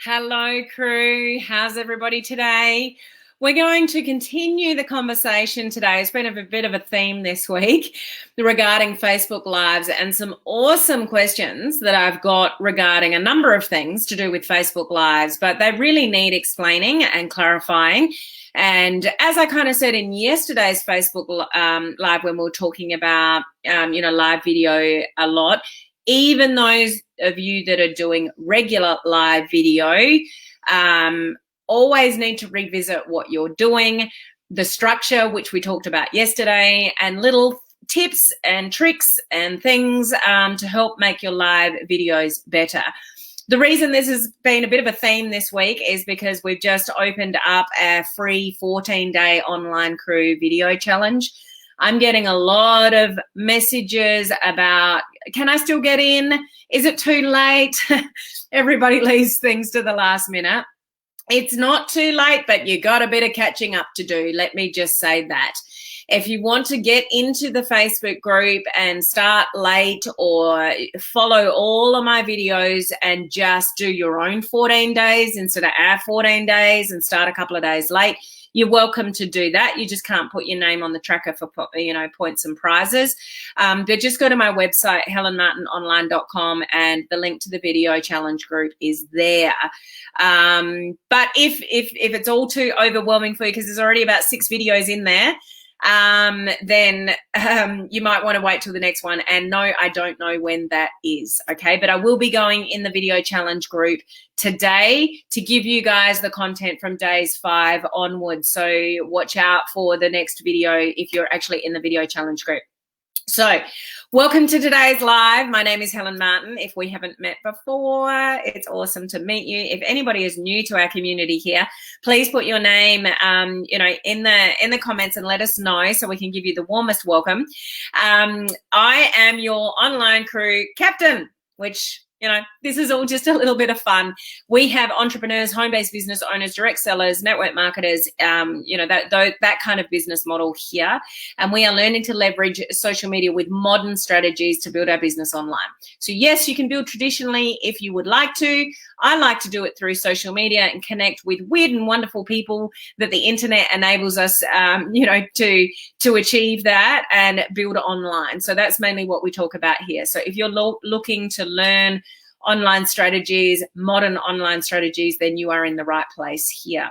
Hello, crew. How's everybody today? We're going to continue the conversation today. It's been a bit of a theme this week regarding Facebook Lives and some awesome questions that I've got regarding a number of things to do with Facebook Lives, but they really need explaining and clarifying. And as I kind of said in yesterday's Facebook Live when we were talking about, live video a lot, even those of you that are doing regular live video, always need to revisit what you're doing, the structure, which we talked about yesterday, and little tips and tricks and things to help make your live videos better. The reason this has been a bit of a theme this week is because we've just opened up a free 14-day online crew video challenge. I'm getting a lot of messages about, can I still get in? Is it too late? Everybody leaves things to the last minute. It's not too late, but you got a bit of catching up to do. Let me just say that. If you want to get into the Facebook group and start late or follow all of my videos and just do your own 14 days instead of our 14 days and start a couple of days late, you're welcome to do that. You just can't put your name on the tracker for, points and prizes. But just go to my website, helenmartinonline.com, and the link to the video challenge group is there. But if it's all too overwhelming for you, because there's already about 6 videos in there, then you might want to wait till the next one. And no, I don't know when that is, okay? But I will be going in the video challenge group today to give you guys the content from days 5 onwards. So watch out for the next video if you're actually in the video challenge group. So welcome to today's live. My name is Helen Martin. If we haven't met before, it's awesome to meet you. If anybody is new to our community here, please put your name, in the comments and let us know so we can give you the warmest welcome. I am your online crew captain, which, this is all just a little bit of fun. We have entrepreneurs, home-based business owners, direct sellers, network marketers, that kind of business model here. And we are learning to leverage social media with modern strategies to build our business online. So yes, you can build traditionally if you would like to. I like to do it through social media and connect with weird and wonderful people that the internet enables us, to achieve that and build online. So that's mainly what we talk about here. So if you're looking to learn online strategies, modern online strategies, then you are in the right place here.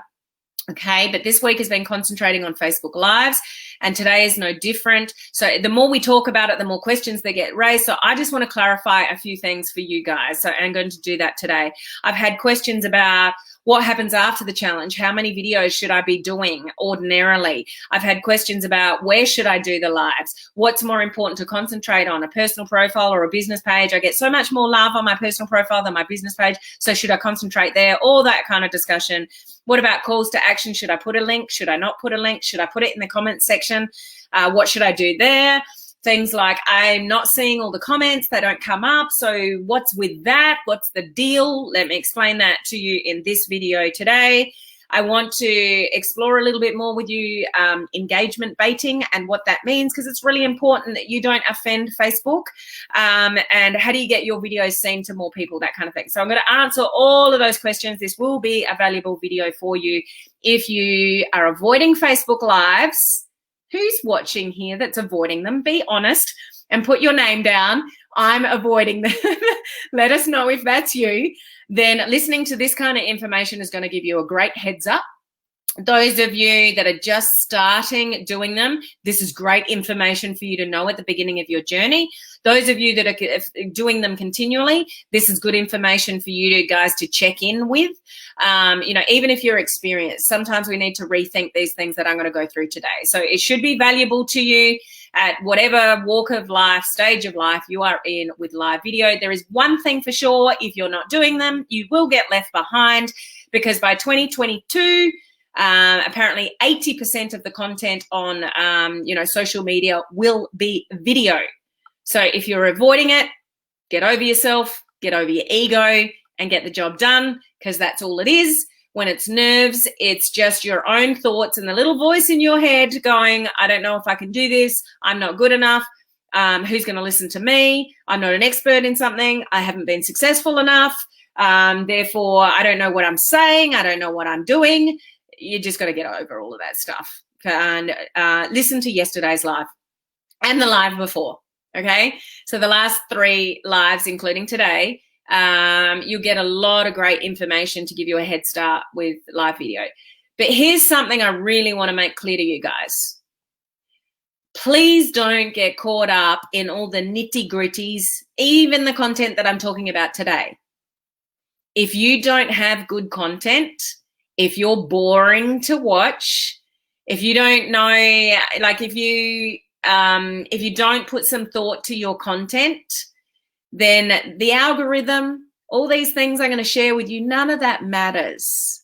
Okay, but this week has been concentrating on Facebook Lives, and today is no different. So the more we talk about it, the more questions that get raised. So I just want to clarify a few things for you guys. So I'm going to do that today. I've had questions about what happens after the challenge. How many videos should I be doing ordinarily? I've had questions about where should I do the lives? What's more important to concentrate on, a personal profile or a business page? I get so much more love on my personal profile than my business page. So should I concentrate there? All that kind of discussion. What about calls to action? Should I put a link? Should I not put a link? Should I put it in the comments section? What should I do there? Things like, I'm not seeing all the comments, they don't come up. So what's with that? What's the deal? Let me explain that to you in this video today. I want to explore a little bit more with you engagement baiting and what that means, because it's really important that you don't offend Facebook. And how do you get your videos seen to more people, that kind of thing. So I'm going to answer all of those questions. This will be a valuable video for you. If you are avoiding Facebook Lives, who's watching here that's avoiding them? Be honest and put your name down. I'm avoiding them. Let us know if that's you. Then listening to this kind of information is going to give you a great heads up. Those of you that are just starting doing them, this is great information for you to know at the beginning of your journey. Those of you that are doing them continually, this is good information for you guys to check in with. Even if you're experienced, sometimes we need to rethink these things that I'm going to go through today. So it should be valuable to you at whatever walk of life, stage of life you are in with live video. There is one thing for sure: if you're not doing them, you will get left behind, because by 2022, apparently 80% of the content on, social media will be video. So if you're avoiding it, get over yourself, get over your ego, and get the job done, because that's all it is. When it's nerves, it's just your own thoughts and the little voice in your head going, I don't know if I can do this. I'm not good enough. Who's going to listen to me? I'm not an expert in something. I haven't been successful enough. Therefore, I don't know what I'm saying. I don't know what I'm doing. You just got to get over all of that stuff and listen to yesterday's live and the live before. Okay, so the last 3 lives, including today, you'll get a lot of great information to give you a head start with live video. But here's something I really want to make clear to you guys. Please don't get caught up in all the nitty-gritties, even the content that I'm talking about today. If you don't have good content, if you're boring to watch, if you don't know, like if you don't put some thought to your content, then the algorithm, all these things I'm going to share with you, none of that matters.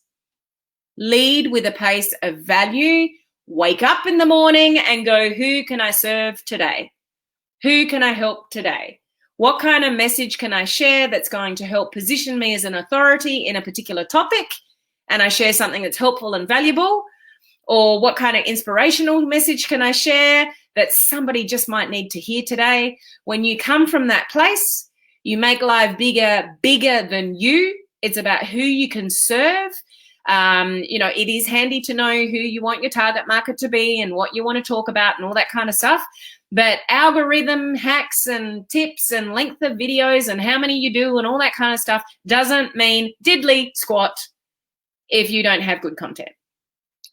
Lead with a pace of value. Wake up in the morning and go, who can I serve today? Who can I help today? What kind of message can I share that's going to help position me as an authority in a particular topic? And I share something that's helpful and valuable. Or what kind of inspirational message can I share that somebody just might need to hear today? When you come from that place, you make life bigger than you. It's about who you can serve. It is handy to know who you want your target market to be and what you want to talk about and all that kind of stuff. But algorithm hacks and tips and length of videos and how many you do and all that kind of stuff doesn't mean diddly squat if you don't have good content.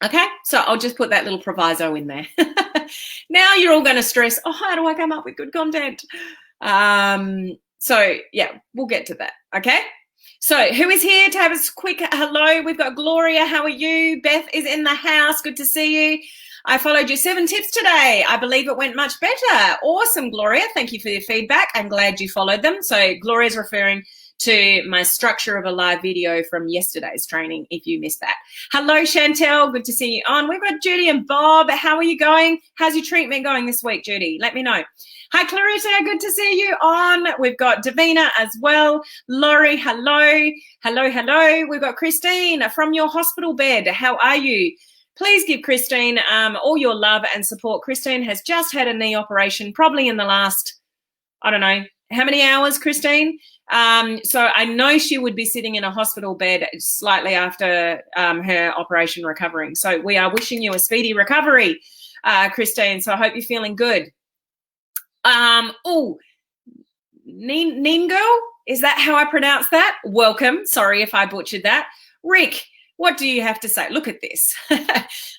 Okay, so I'll just put that little proviso in there. Now you're all going to stress, oh, how do I come up with good content? So yeah, we'll get to that. Okay. So who is here to have a quick hello? We've got Gloria. How are you? Beth is in the house. Good to see you. I followed your 7 tips today. I believe it went much better. Awesome, Gloria. Thank you for your feedback. I'm glad you followed them. So Gloria's referring to my structure of a live video from yesterday's training, if you missed that. Hello, Chantel. Good to see you on. We've got Judy and Bob. How are you going? How's your treatment going this week, Judy? Let me know. Hi, Clarissa. Good to see you on. We've got Davina as well. Laurie, hello. Hello, hello. We've got Christine from your hospital bed. How are you? Please give Christine all your love and support. Christine has just had a knee operation, probably in the last, I don't know, how many hours, Christine? So I know she would be sitting in a hospital bed slightly after her operation recovering. So we are wishing you a speedy recovery, Christine. So I hope you're feeling good. Ningo, is that how I pronounce that? Welcome. Sorry if I butchered that. Rick, what do you have to say? Look at this.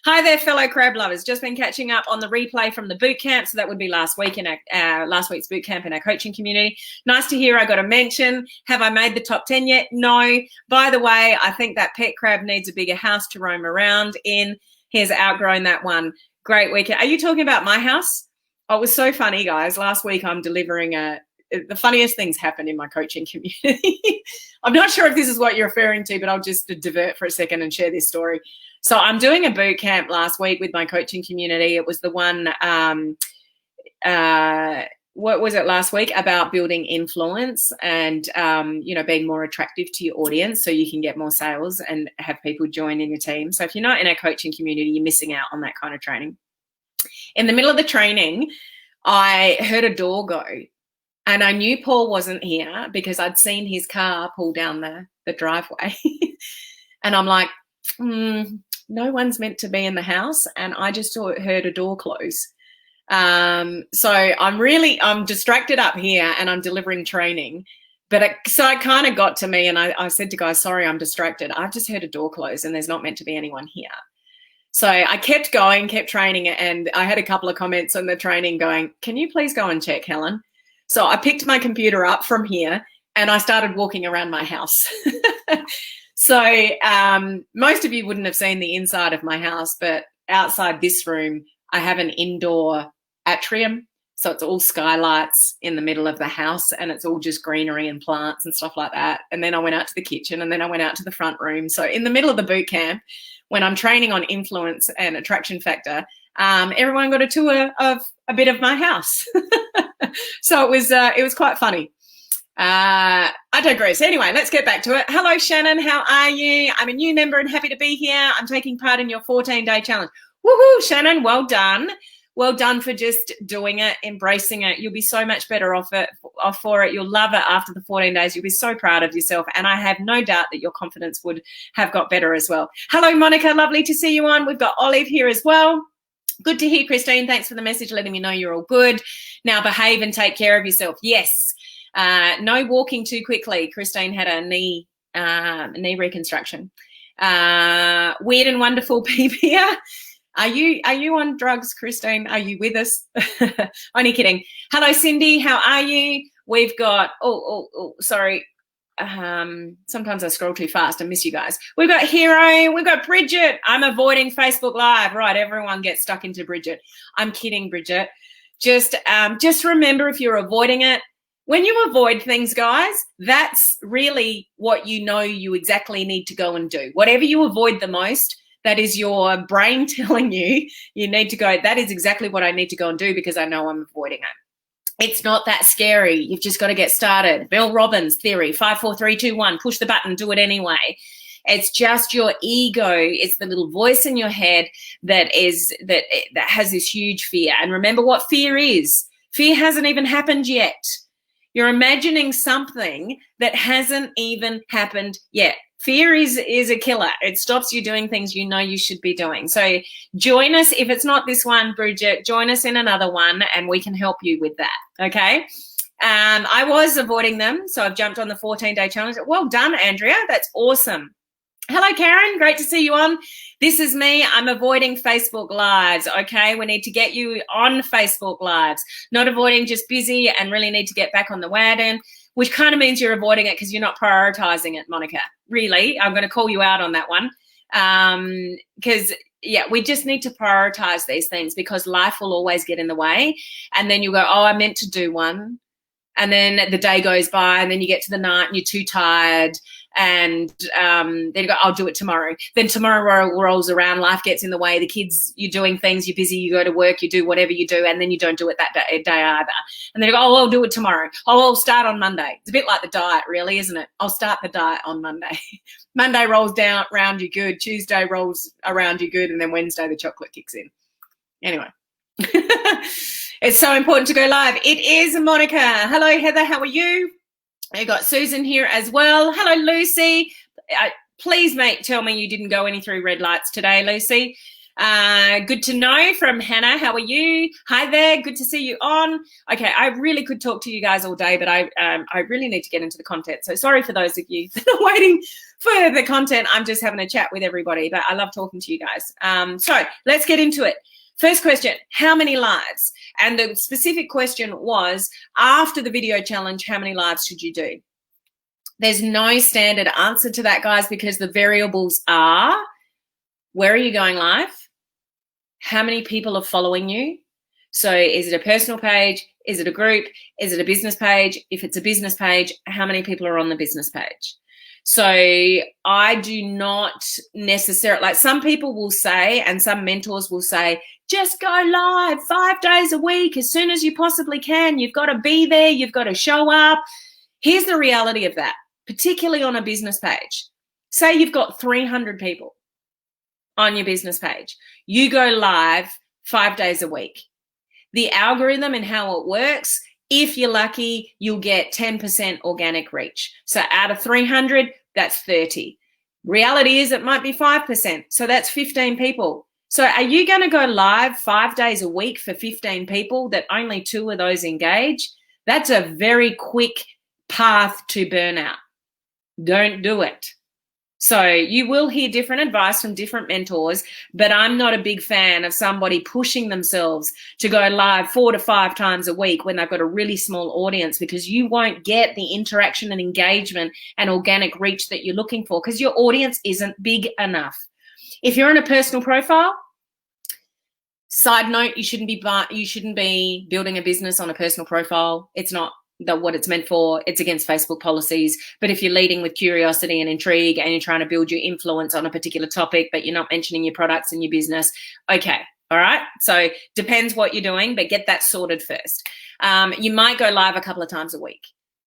Hi there, fellow crab lovers. Just been catching up on the replay from the boot camp. So that would be last week in last week's boot camp in our coaching community. Nice to hear I got a mention. Have I made the top 10 yet? No. By the way, I think that pet crab needs a bigger house to roam around in. He has outgrown that one. Great weekend. Are you talking about my house? Oh, it was so funny, guys. Last week I'm delivering the funniest things happened in my coaching community. I'm not sure if this is what you're referring to, but I'll just divert for a second and share this story. So I'm doing a boot camp last week with my coaching community. It was the one, what was it last week? About building influence and, being more attractive to your audience so you can get more sales and have people join in your team. So if you're not in a coaching community, you're missing out on that kind of training. In the middle of the training, I heard a door go. And I knew Paul wasn't here because I'd seen his car pull down the driveway. And I'm like, no one's meant to be in the house. And I just heard a door close. So I'm distracted up here and I'm delivering training. But it kind of got to me and I said to guys, sorry, I'm distracted. I've just heard a door close and there's not meant to be anyone here. So I kept going, kept training. And I had a couple of comments on the training going, can you please go and check, Helen? So I picked my computer up from here and I started walking around my house. So most of you wouldn't have seen the inside of my house, but outside this room, I have an indoor atrium. So it's all skylights in the middle of the house and it's all just greenery and plants and stuff like that. And then I went out to the kitchen and then I went out to the front room. So in the middle of the boot camp, when I'm training on influence and attraction factor, everyone got a tour of a bit of my house. So it was quite funny. I digress. Anyway, let's get back to it. Hello, Shannon. How are you? I'm a new member and happy to be here. I'm taking part in your 14-day challenge. Woohoo, Shannon. Well done. well done for just doing it, embracing it. You'll be so much better off for it. You'll love it after the 14 days. You'll be so proud of yourself. And I have no doubt that your confidence would have got better as well. Hello, Monica. Lovely to see you on. We've got Olive here as well. Good to hear, Christine. Thanks for the message, letting me know you're all good. Now behave and take care of yourself. Yes. No walking too quickly. Christine had a knee reconstruction. Weird and wonderful people here. Are you on drugs, Christine? Are you with us? Only kidding. Hello, Cindy. How are you? We've got, sorry. Sometimes I scroll too fast. I miss you guys. We've got Hero. We've got Bridget. I'm avoiding Facebook Live. Right, everyone gets stuck into Bridget. I'm kidding, Bridget. Just remember, if you're avoiding it, when you avoid things, guys, that's really what you exactly need to go and do. Whatever you avoid the most, that is your brain telling you need to go, that is exactly what I need to go and do because I know I'm avoiding it. It's not that scary. You've just got to get started. Mel Robbins theory, 5, 4, 3, 2, 1, push the button, do it anyway. It's just your ego. It's the little voice in your head that has this huge fear. And remember what fear is. Fear hasn't even happened yet. You're imagining something that hasn't even happened yet. Fear is a killer. It stops you doing things you know you should be doing. So join us. If it's not this one, Bridget, join us in another one and we can help you with that, okay? I was avoiding them, so I've jumped on the 14-day challenge. Well done, Andrea. That's awesome. Hello, Karen. Great to see you on. This is me. I'm avoiding Facebook Lives, okay? We need to get you on Facebook Lives, not avoiding, just busy and really need to get back on the wagon, which kind of means you're avoiding it because you're not prioritizing it, Monica. Really, I'm going to call you out on that one because, yeah, we just need to prioritize these things because life will always get in the way. And then you go, oh, I meant to do one. And then the day goes by and then you get to the night and you're too tired and then you go, I'll do it tomorrow. Then tomorrow rolls around, life gets in the way, the kids, you're doing things, you're busy, you go to work, you do whatever you do, and then you don't do it that day either. And then you go, oh, I'll do it tomorrow. Oh, I'll start on Monday. It's a bit like the diet, really, isn't it? I'll start the diet on Monday. Monday rolls down around you good, Tuesday rolls around you good, and then Wednesday the chocolate kicks in. Anyway. It's so important to go live. It is, Monica. Hello, Heather. How are you? I got Susan here as well. Hello, Lucy. Please, mate, tell me you didn't go any through red lights today, Lucy. Good to know from Hannah. How are you? Hi there. Good to see you on. Okay, I really could talk to you guys all day, but I really need to get into the content. So sorry for those of you that are waiting for the content. I'm just having a chat with everybody, but I love talking to you guys. So let's get into it. First question, how many lives? And the specific question was, after the video challenge, how many lives should you do? There's no standard answer to that, guys, because the variables are, where are you going live? How many people are following you? So is it a personal page? Is it a group? Is it a business page? If it's a business page, how many people are on the business page? So I do not necessarily, like some people will say, and some mentors will say, just go live 5 days a week as soon as you possibly can. You've got to be there. You've got to show up. Here's the reality of that, particularly on a business page. Say you've got 300 people on your business page. You go live 5 days a week. The algorithm and how it works, if you're lucky, you'll get 10% organic reach. So out of 300, that's 30. Reality is it might be 5%. So that's 15 people. So are you going to go live 5 days a week for 15 people that only 2 of those engage? That's a very quick path to burnout. Don't do it. So you will hear different advice from different mentors, but I'm not a big fan of somebody pushing themselves to go live 4 to 5 times a week when they've got a really small audience, because you won't get the interaction and engagement and organic reach that you're looking for because your audience isn't big enough. If you're in a personal profile, side note, you shouldn't be building a business on a personal profile. It's not what it's meant for. It's against Facebook policies. But if you're leading with curiosity and intrigue and you're trying to build your influence on a particular topic, but you're not mentioning your products and your business, okay. All right. So depends what you're doing, but get that sorted first. You might go live a couple of times a week.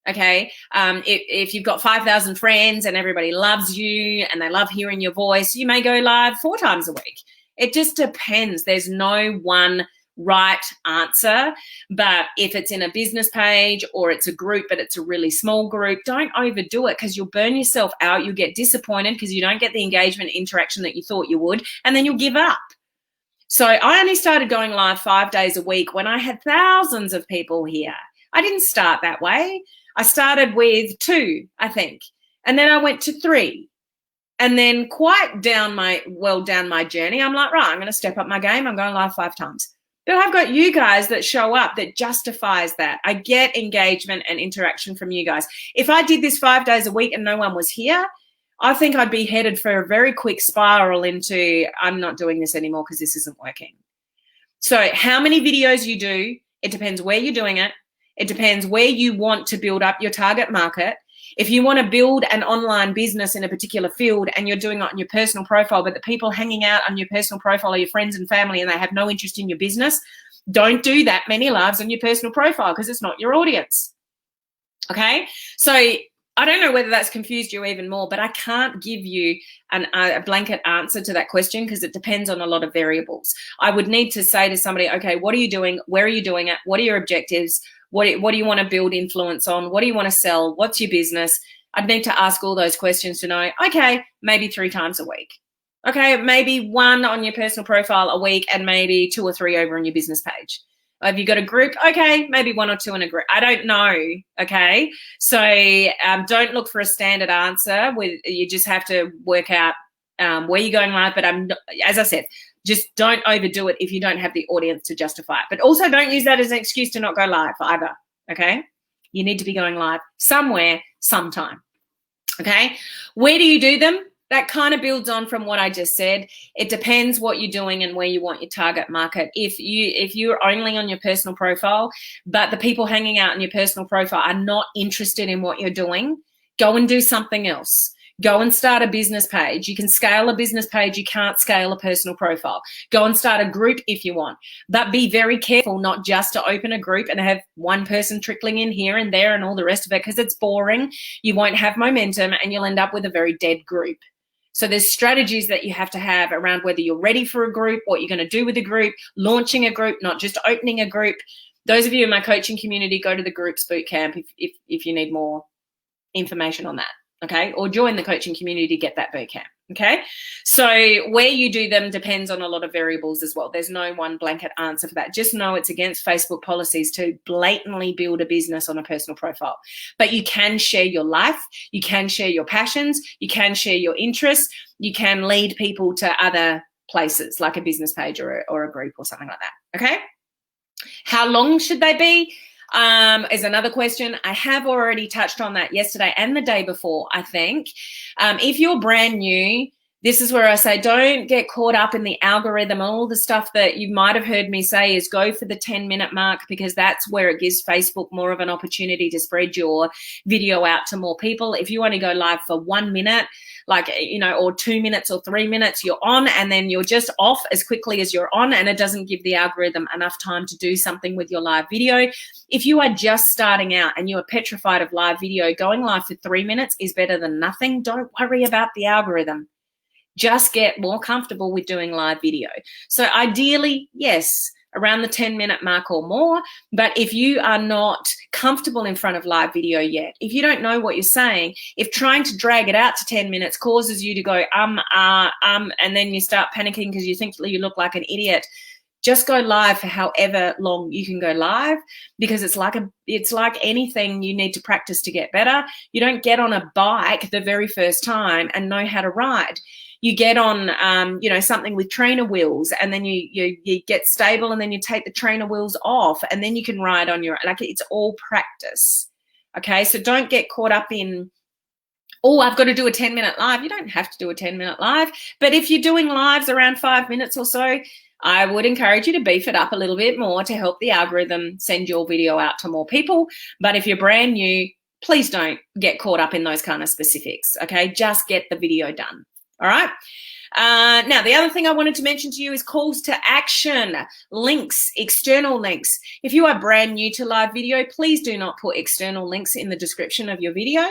Okay. If you've got 5,000 friends and everybody loves you and they love hearing your voice, you may go live 4 times a week. It just depends. There's no one right answer. But if it's in a business page or it's a group, but it's a really small group, don't overdo it because you'll burn yourself out. You'll get disappointed because you don't get the engagement interaction that you thought you would, and then you'll give up. So I only started going live 5 days a week when I had thousands of people here. I didn't start that way. I started with 2, I think, and then I went to 3. And then quite down my journey, I'm like, right, I'm going to step up my game. I'm going live 5 times. But I've got you guys that show up that justifies that. I get engagement and interaction from you guys. If I did this 5 days a week and no one was here, I think I'd be headed for a very quick spiral into I'm not doing this anymore because this isn't working. So how many videos you do, it depends where you're doing it. It depends where you want to build up your target market. If you want to build an online business in a particular field and you're doing it on your personal profile, but the people hanging out on your personal profile are your friends and family and they have no interest in your business, don't do that many lives on your personal profile because it's not your audience. Okay? So I don't know whether that's confused you even more, but I can't give you a blanket answer to that question because it depends on a lot of variables. I would need to say to somebody, okay, what are you doing? Where are you doing it? What are your objectives? What do you want to build influence on? What do you want to sell? What's your business? I'd need to ask all those questions to know, okay, maybe 3 times a week. Okay, maybe 1 on your personal profile a week and maybe 2 or 3 over on your business page. Have you got a group? Okay, maybe 1 or 2 in a group. I don't know, okay? So don't look for a standard answer. You just have to work out where you're going live. But as I said, just don't overdo it if you don't have the audience to justify it. But also don't use that as an excuse to not go live either, okay? You need to be going live somewhere, sometime, okay? Where do you do them? That kind of builds on from what I just said. It depends what you're doing and where you want your target market. If you're only on your personal profile, but the people hanging out on your personal profile are not interested in what you're doing, go and do something else. Go and start a business page. You can scale a business page. You can't scale a personal profile. Go and start a group if you want. But be very careful not just to open a group and have one person trickling in here and there and all the rest of it because it's boring. You won't have momentum and you'll end up with a very dead group. So there's strategies that you have to have around whether you're ready for a group, what you're going to do with a group, launching a group, not just opening a group. Those of you in my coaching community, go to the groups bootcamp if you need more information on that. Okay, or join the coaching community to get that bootcamp. Okay, so where you do them depends on a lot of variables as well. There's no one blanket answer for that. Just know it's against Facebook policies to blatantly build a business on a personal profile. But you can share your life, you can share your passions, you can share your interests, you can lead people to other places like a business page or a group or something like that. Okay, how long should they be? Is another question. I have already touched on that yesterday and the day before, I think. If you're brand new, this is where I say don't get caught up in the algorithm. All the stuff that you might have heard me say is go for the 10-minute mark because that's where it gives Facebook more of an opportunity to spread your video out to more people. If you want to go live for 1 minute, or 2 minutes or 3 minutes, you're on and then you're just off as quickly as you're on, and it doesn't give the algorithm enough time to do something with your live video. If you are just starting out and you are petrified of live video, going live for 3 minutes is better than nothing. Don't worry about the algorithm. Just get more comfortable with doing live video. So ideally, yes, around the 10-minute mark or more. But if you are not comfortable in front of live video yet, if you don't know what you're saying, if trying to drag it out to 10 minutes causes you to go, and then you start panicking because you think you look like an idiot, just go live for however long you can go live, because it's like anything, you need to practice to get better. You don't get on a bike the very first time and know how to ride. You get on, something with trainer wheels, and then you get stable, and then you take the trainer wheels off, and then you can ride on your, it's all practice. Okay, so don't get caught up in, I've got to do a 10-minute live. You don't have to do a 10-minute live, but if you're doing lives around 5 minutes or so, I would encourage you to beef it up a little bit more to help the algorithm send your video out to more people. But if you're brand new, please don't get caught up in those kind of specifics. Okay, just get the video done. All right. Now, the other thing I wanted to mention to you is calls to action, links, external links. If you are brand new to live video, please do not put external links in the description of your video.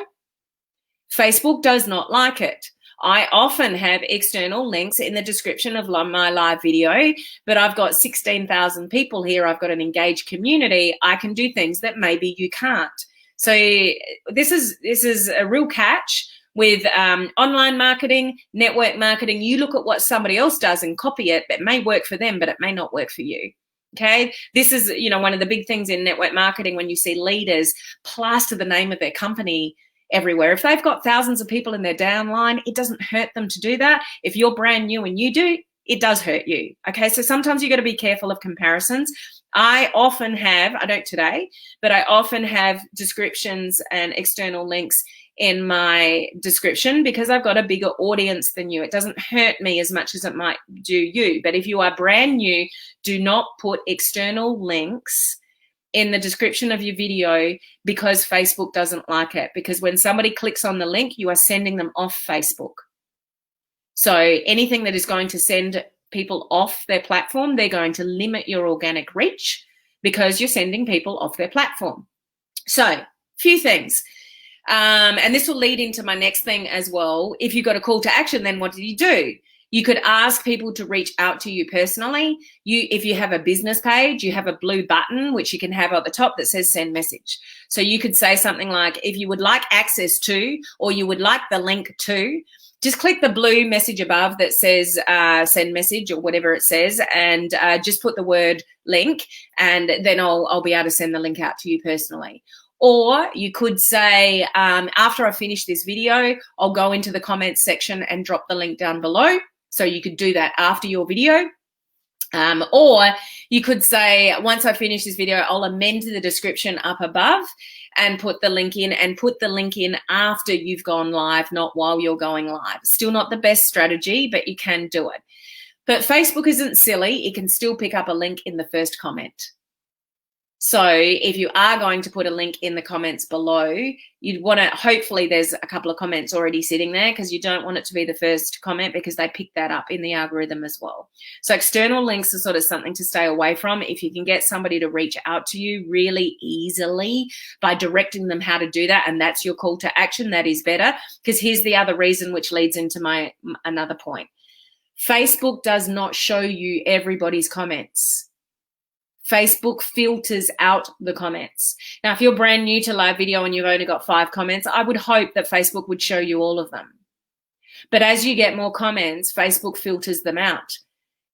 Facebook does not like it. I often have external links in the description of my live video, but I've got 16,000 people here. I've got an engaged community. I can do things that maybe you can't. So this is a real catch with online marketing, network marketing. You look at what somebody else does and copy it. It may work for them, but it may not work for you. Okay, this is, you know, one of the big things in network marketing when you see leaders plaster the name of their company everywhere. If they've got thousands of people in their downline, it doesn't hurt them to do that. If you're brand new and you do, it does hurt you. Okay, so sometimes you got to be careful of comparisons. I often have, I don't today, but I often have descriptions and external links in my description because I've got a bigger audience than you. It doesn't hurt me as much as it might do you. But if you are brand new, do not put external links in the description of your video because Facebook doesn't like it. Because when somebody clicks on the link, you are sending them off Facebook. So anything that is going to send people off their platform, they're going to limit your organic reach because you're sending people off their platform. So few things. And this will lead into my next thing as well. If you've got a call to action, then what do? You could ask people to reach out to you personally. If you have a business page, you have a blue button, which you can have at the top that says send message. So you could say something like, if you would like access to, or you would like the link to, just click the blue message above that says send message or whatever it says, and just put the word link, and then I'll be able to send the link out to you personally. Or you could say, after I finish this video, I'll go into the comments section and drop the link down below. So you could do that after your video. Or you could say, once I finish this video, I'll amend the description up above and put the link in, and put the link in after you've gone live, not while you're going live. Still not the best strategy, but you can do it. But Facebook isn't silly. It can still pick up a link in the first comment. So if you are going to put a link in the comments below, you'd want to, hopefully there's a couple of comments already sitting there, because you don't want it to be the first comment because they pick that up in the algorithm as well. So external links are sort of something to stay away from. If you can get somebody to reach out to you really easily by directing them how to do that, and that's your call to action, that is better. Because here's the other reason, which leads into another point. Facebook does not show you everybody's comments. Facebook filters out the comments. Now, if you're brand new to live video and you've only got 5 comments, I would hope that Facebook would show you all of them. But as you get more comments, Facebook filters them out.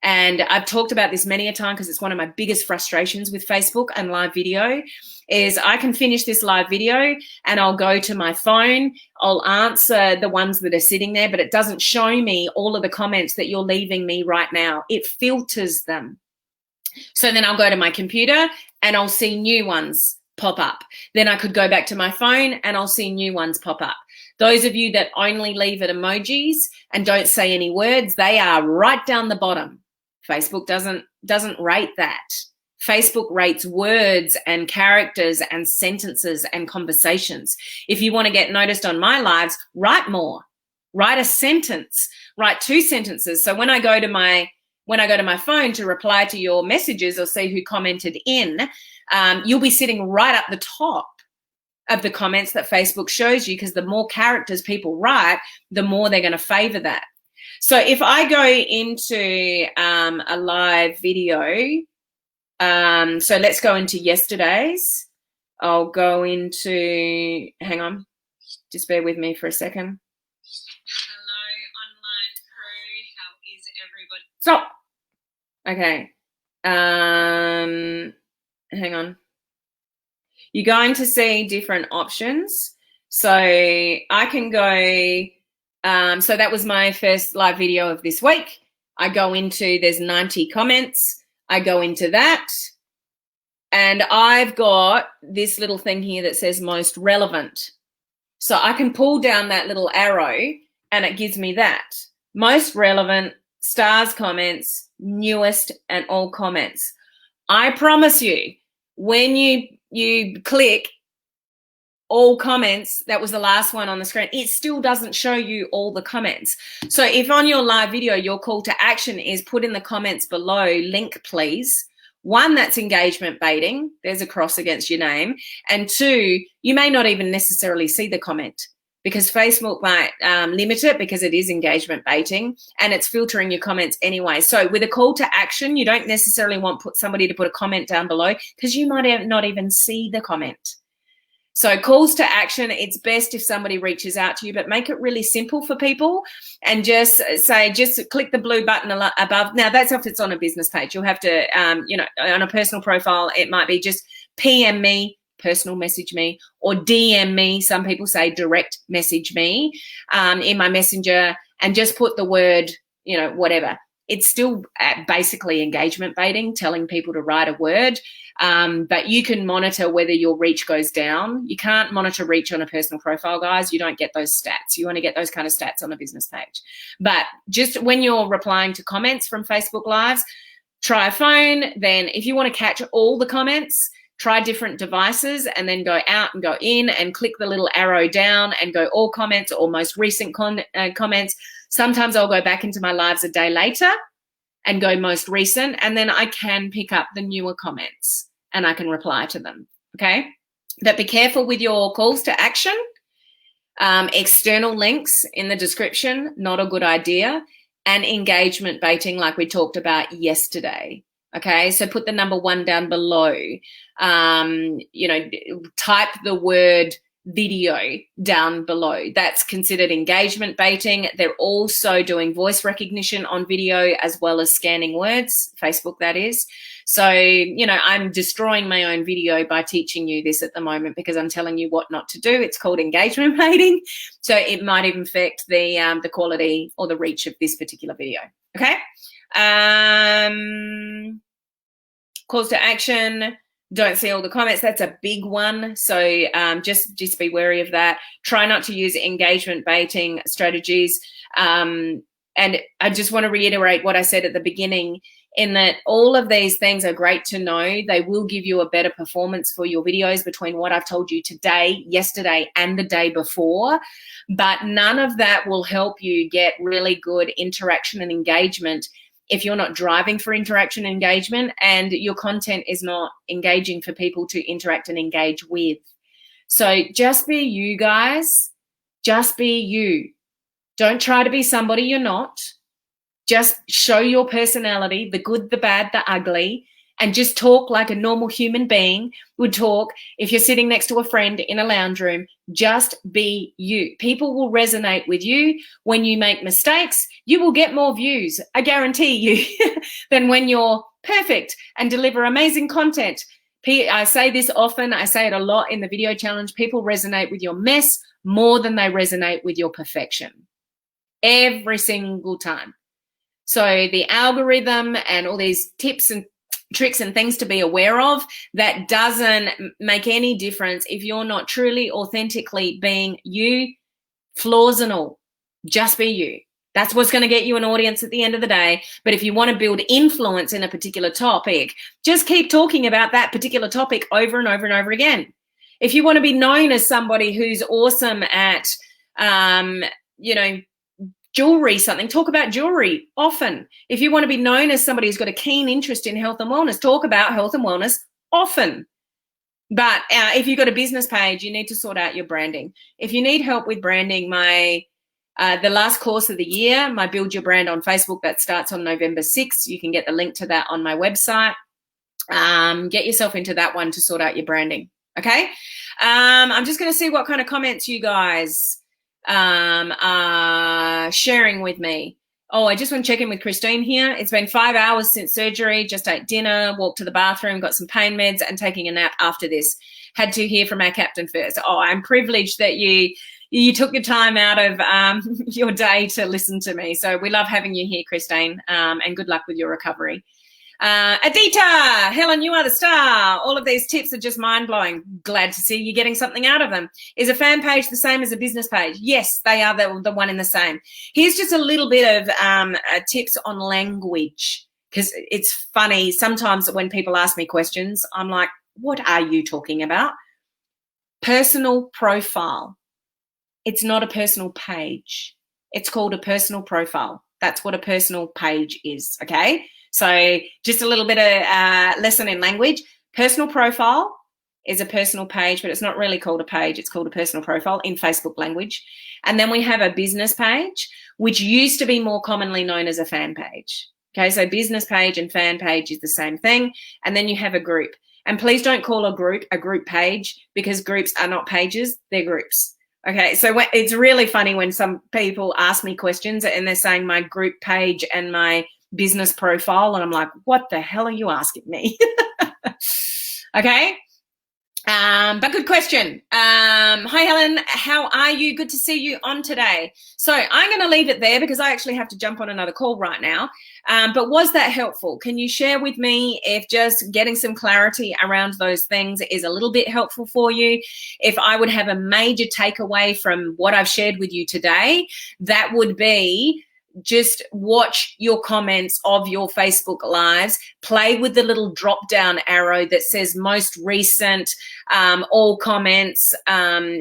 And I've talked about this many a time because it's one of my biggest frustrations with Facebook and live video is I can finish this live video and I'll go to my phone, I'll answer the ones that are sitting there, but it doesn't show me all of the comments that you're leaving me right now. It filters them. So then I'll go to my computer and I'll see new ones pop up. Then I could go back to my phone and I'll see new ones pop up. Those of you that only leave it emojis and don't say any words, they are right down the bottom. Facebook doesn't rate that. Facebook rates words and characters and sentences and conversations. If you want to get noticed on my lives, write more. Write a sentence. Write 2 sentences. So when I go to my phone to reply to your messages or see who commented in, you'll be sitting right up the top of the comments that Facebook shows you, because the more characters people write, the more they're going to favor that. So if I go into a live video, so let's go into yesterday's. I'll go into, hang on, just bear with me for a second. Hello, online crew. How is everybody? Stop. Okay. Hang on. You're going to see different options. So I can go, so that was my first live video of this week. I go into, there's 90 comments. I go into that. And I've got this little thing here that says most relevant. So I can pull down that little arrow and it gives me that. Most relevant, stars comments, newest, and all comments. I promise you, when you click all comments, that was the last one on the screen, it still doesn't show you all the comments. So if on your live video, your call to action is put in the comments below, link please. 1, that's engagement baiting. There's a cross against your name. And 2, you may not even necessarily see the comment. because Facebook might limit it because it is engagement baiting and it's filtering your comments anyway. So with a call to action, you don't necessarily want somebody to put a comment down below because you might not even see the comment. So calls to action, it's best if somebody reaches out to you, but make it really simple for people and just say, just click the blue button above. Now, that's if it's on a business page. You'll have to, on a personal profile, it might be just PM me, personal message me, or DM me. Some people say direct message me in my messenger and just put the word, whatever. It's still basically engagement baiting, telling people to write a word, but you can monitor whether your reach goes down. You can't monitor reach on a personal profile, guys. You don't get those stats. You want to get those kind of stats on a business page. But just when you're replying to comments from Facebook Lives, try a phone. Then if you want to catch all the comments, try different devices and then go out and go in and click the little arrow down and go all comments or most recent comments. Sometimes I'll go back into my lives a day later and go most recent, and then I can pick up the newer comments and I can reply to them, okay? But be careful with your calls to action. External links in the description, not a good idea. And engagement baiting like we talked about yesterday, okay? So put the number 1 down below. Type the word video down below. That's considered engagement baiting. They're also doing voice recognition on video as well as scanning words, Facebook that is. So, I'm destroying my own video by teaching you this at the moment because I'm telling you what not to do. It's called engagement baiting. So it might even affect the quality or the reach of this particular video. Okay. Calls to action. Don't see all the comments. That's a big one. So just be wary of that. Try not to use engagement baiting strategies. And I just want to reiterate what I said at the beginning in that all of these things are great to know. They will give you a better performance for your videos between what I've told you today, yesterday, and the day before. But none of that will help you get really good interaction and engagement if you're not driving for interaction and engagement and your content is not engaging for people to interact and engage with. So just be you, guys. Just be you. Don't try to be somebody you're not. Just show your personality, the good, the bad, the ugly, and just talk like a normal human being would talk if you're sitting next to a friend in a lounge room. Just be you. People will resonate with you. When you make mistakes, you will get more views, I guarantee you, than when you're perfect and deliver amazing content. I say this often. I say it a lot in the video challenge. People resonate with your mess more than they resonate with your perfection. Every single time. So the algorithm and all these tips and tricks and things to be aware of, that doesn't make any difference if you're not truly, authentically being you, flaws and all. Just be you. That's what's going to get you an audience at the end of the day. But if you want to build influence in a particular topic, just keep talking about that particular topic over and over and over again. If you want to be known as somebody who's awesome at, jewelry, talk about jewelry often. If you want to be known as somebody who's got a keen interest in health and wellness, talk about health and wellness often. But if you've got a business page, you need to sort out your branding. If you need help with branding, the last course of the year, my Build Your Brand on Facebook, that starts on November 6th. You can get the link to that on my website. Get yourself into that one to sort out your branding. Okay. I'm just going to see what kind of comments you guys sharing with me. Oh, I just want to check in with Christine here. It's been 5 hours since surgery. Just ate dinner, walked to the bathroom, got some pain meds, and taking a nap after this. Had to hear from our captain first. Oh, I'm privileged that you took your time out of your day to listen to me. So we love having you here, Christine, and good luck with your recovery. Adita, Helen, you are the star. All of these tips are just mind-blowing. Glad to see you getting something out of them. Is a fan page the same as a business page? Yes, they are the one and the same. Here's just a little bit of tips on language, because it's funny. Sometimes when people ask me questions, I'm like, what are you talking about? Personal profile. It's not a personal page. It's called a personal profile. That's what a personal page is, okay? So just a little bit of lesson in language. Personal profile is a personal page, but it's not really called a page. It's called a personal profile in Facebook language. And then we have a business page, which used to be more commonly known as a fan page. Okay, so business page and fan page is the same thing. And then you have a group. And please don't call a group page, because groups are not pages, they're groups. Okay, so it's really funny when some people ask me questions and they're saying my group page and my business profile, and I'm like, what the hell are you asking me? Okay. But good question. Hi, Helen. How are you? Good to see you on today. So I'm going to leave it there because I actually have to jump on another call right now. But was that helpful? Can you share with me if just getting some clarity around those things is a little bit helpful for you? If I would have a major takeaway from what I've shared with you today, that would be just watch your comments of your Facebook lives, play with the little drop down arrow that says most recent, all comments,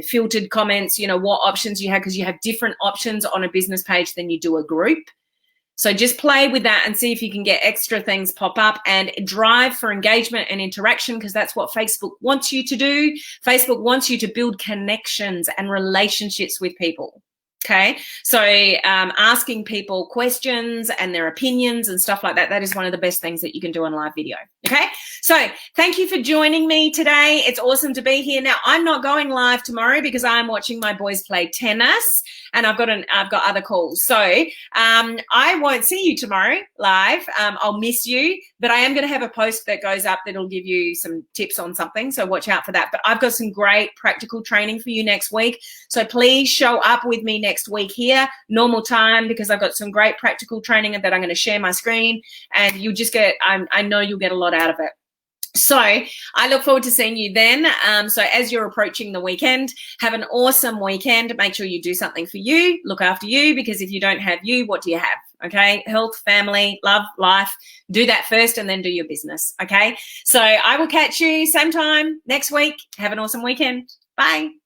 filtered comments, you know, what options you have, because you have different options on a business page than you do a group. So just play with that and see if you can get extra things pop up, and drive for engagement and interaction, because that's what Facebook wants you to do. Facebook wants you to build connections and relationships with people. Okay, so asking people questions and their opinions and stuff like that, that is one of the best things that you can do on live video. Okay, so thank you for joining me today. It's awesome to be here. Now, I'm not going live tomorrow because I'm watching my boys play tennis, and I've got other calls. So I won't see you tomorrow live. I'll miss you, but I am going to have a post that goes up that'll give you some tips on something. So watch out for that. But I've got some great practical training for you next week. So please show up with me next week here, normal time, because I've got some great practical training that I'm going to share my screen, and you'll just get, I know you'll get a lot out of it. So I look forward to seeing you then. So as you're approaching the weekend, have an awesome weekend. Make sure you do something for you, look after you, because if you don't have you, what do you have? Okay, health, family, love, life. Do that first and then do your business. Okay, so I will catch you same time next week. Have an awesome weekend. Bye.